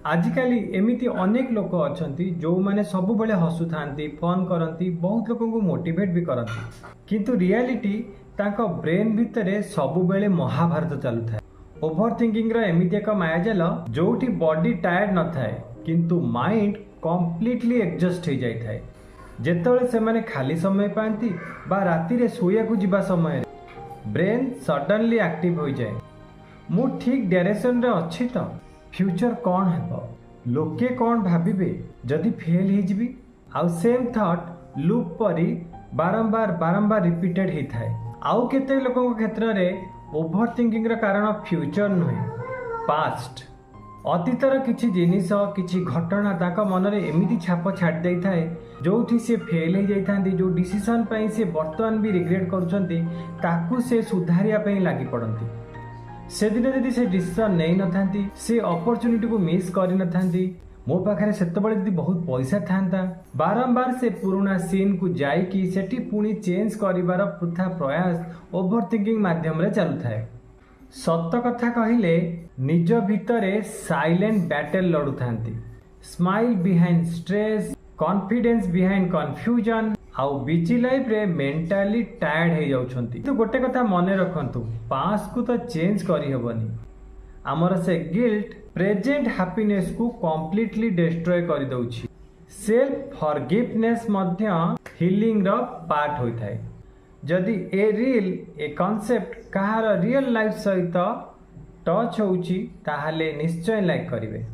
आजिकाली एमिति अनेक लोक अछंती जो माने सब बेले हसु थांती फन करंती बहुत लोक को मोटिवेट भी करंती किंतु रियलिटी तांको ब्रेन भितरे सब बेले महाभारत चालू थाए। ओभर थिंकिंग रा एमिति एक मायाजाल जोठी बॉडी टायर्ड न थाए किंतु माइंड कंप्लीटली एडजस्ट हो जाई थाए। जेतବେଳେ ସେମାନେ खाली समय पाती बा राति रे सोया को जिबा समय ब्रेन सडनली एक्टिव हो जाए। मु ठीक डायरेक्शन रे अछि तो फ्यूचर कौन है लोके कौन भाविबे जदि फेल हो जिबी आउ सेम थॉट लूप परी बारंबार बारंबार रिपीटेड ही थाए। आउ केते लोकों क्षेत्र में ओभर थिंकिंग रा कारण फ्यूचर नुहे पास्ट अतीतर किछि जिनिस किछि घटना ताका मन रे एमिति छाप छाड़ देई थाए जोठी से फेल हो जाइथांती जो डिसीजन पई से वर्तमान भी रिग्रेट करूछंती ताकू से सुधारिया पई लागि पड़ंती। से दिन जदि से डिसीजन नहीं नथांती से अपॉर्चुनिटी को मिस करि नथांती मो पाखरे सेतबळे जदि बहुत पैसा थांता बारंबार से पुराना सीन को जाई कि सेठी पुणी चेंज करिवार पृथा प्रयास ओभर थिंकिंग माध्यम रे चालू थाए। सत कथा कहिले निज भितरे साइलेंट बैटल लड़ू थांती smile behind stress confidence behind confusion आउ बिजी लाइफ रे मेंटली टायर्ड हो जाउछंती। तो गोटे कथा मने रखंतु पास को तो चेंज करि हेबनी हमर से गिल्ट प्रेजेंट हैप्पीनेस को कंप्लीटली डिस्ट्रॉय कर दउछि। सेल्फ फॉरगिवनेस मध्य हीलिंग रो पार्ट होई थाए। जदि a concept Kahar real life सहित टच होउछि ताहाले निश्चय लाइक करिवे।